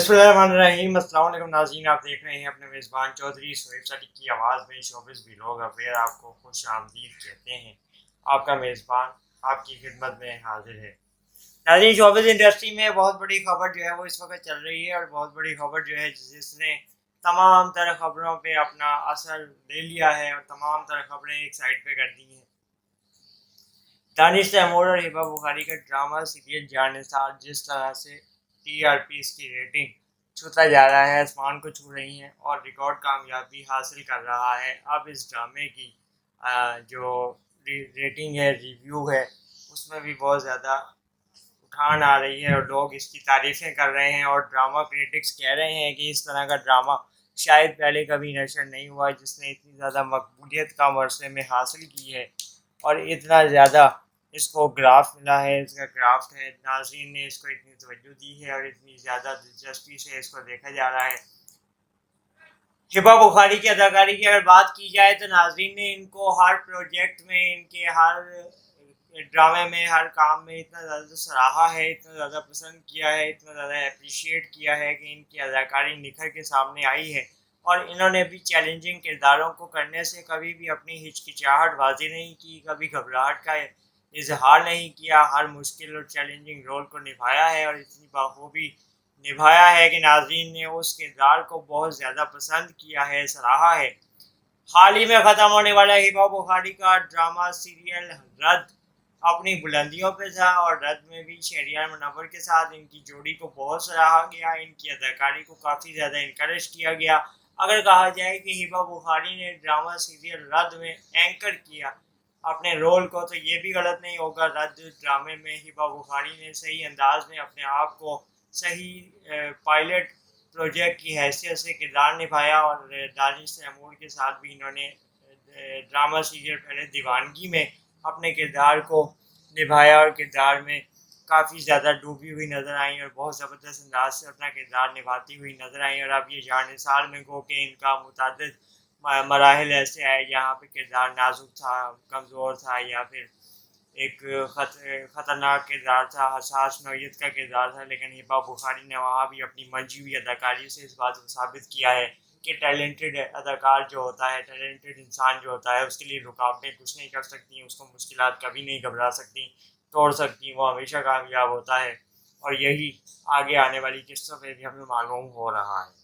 بسم اللہ الرحمن الرحیم۔ السلام علیکم ناظرین، آپ دیکھ رہے ہیں اپنے میزبان چودھری سہیب صادق کی آواز میں شوبز ولاگ افیئر۔ آپ کو خوش آمدید کہتے ہیں۔ آپ کا میزبان آپ کی خدمت میں حاضر ہے۔ ناظرین، شوبز انڈسٹری میں بہت بڑی خبر جو ہے وہ اس وقت چل رہی ہے، اور بہت بڑی خبر جو ہے جس نے تمام تر خبروں پہ اپنا اثر لے لیا ہے اور تمام تر خبریں ایک سائڈ پہ کر دی ہیں۔ دانش تیمور اور ہبہ بخاری کا ڈرامہ سیریل جان نثار جس طرح سے ٹی آر پی اس کی ریٹنگ چھوتا جا رہا ہے، آسمان کو چھو رہی ہیں اور ریکارڈ کامیابی حاصل کر رہا ہے۔ اب اس ڈرامے کی جو ریٹنگ ہے، ریویو ہے، اس میں بھی بہت زیادہ اٹھان آ رہی ہے اور لوگ اس کی تعریفیں کر رہے ہیں، اور ڈرامہ کریٹکس کہہ رہے ہیں کہ اس طرح کا ڈرامہ شاید پہلے کبھی نشر نہیں ہوا جس نے اتنی زیادہ مقبولیت کم عرصے میں حاصل کی ہے، اور اتنا زیادہ اس کو گراف ملا ہے، اس کا کرافٹ ہے، ناظرین نے اس کو اتنی توجہ دی ہے اور اتنی زیادہ دلچسپی سے اس کو دیکھا جا رہا ہے۔ ہبہ بخاری کی اداکاری کی اگر بات کی جائے تو ناظرین نے ان کو ہر پروجیکٹ میں، ان کے ہر ڈرامے میں، ہر کام میں اتنا زیادہ سراہا ہے، اتنا زیادہ پسند کیا ہے، اتنا زیادہ اپریشیٹ کیا ہے کہ ان کی اداکاری نکھر کے سامنے آئی ہے، اور انہوں نے بھی چیلنجنگ کرداروں کو کرنے سے کبھی بھی اپنی ہچکچاہٹ واضح نہیں کی، کبھی گھبراہٹ کا اظہار نہیں کیا، ہر مشکل اور چیلنجنگ رول کو نبھایا ہے، اور اتنی بخوبی نبھایا ہے کہ ناظرین نے اس کردار کو بہت زیادہ پسند کیا ہے، سراہا ہے۔ حال ہی میں ختم ہونے والا ہبہ بخاری کا ڈرامہ سیریل رد اپنی بلندیوں پہ تھا، اور رد میں بھی شہریار منور کے ساتھ ان کی جوڑی کو بہت سراہا گیا، ان کی اداکاری کو کافی زیادہ انکریج کیا گیا۔ اگر کہا جائے کہ ہبہ بخاری نے ڈرامہ سیریل رد میں اینکر کیا اپنے رول کو، تو یہ بھی غلط نہیں ہوگا۔ رد ڈرامے میں ہبہ بخاری نے صحیح انداز میں اپنے آپ کو صحیح پائلٹ پروجیکٹ کی حیثیت سے کردار نبھایا، اور دانش تیمور کے ساتھ بھی انہوں نے ڈرامہ سیریل پہلے دیوانگی میں اپنے کردار کو نبھایا، اور کردار میں کافی زیادہ ڈوبی ہوئی نظر آئیں اور بہت زبردست انداز سے اپنا کردار نبھاتی ہوئی نظر آئیں۔ اور اب یہ جان نثار میں گو کہ ان کا متعدد مراحل ایسے آئے جہاں پہ کردار نازک تھا، کمزور تھا، یا پھر ایک خطرناک کردار تھا، حساس نوعیت کا کردار تھا، لیکن ہبہ بخاری نے وہاں بھی اپنی منجھی ہوئی اداکاری سے اس بات کو ثابت کیا ہے کہ ٹیلنٹڈ اداکار جو ہوتا ہے، ٹیلنٹڈ انسان جو ہوتا ہے، اس کے لیے رکاوٹیں کچھ نہیں کر سکتی، اس کو مشکلات کبھی نہیں گھبرا سکتی، توڑ سکتی، وہ ہمیشہ کامیاب ہوتا ہے، اور یہی آگے آنے والی قسطوں پہ بھی ہمیں معلوم ہو رہا ہے۔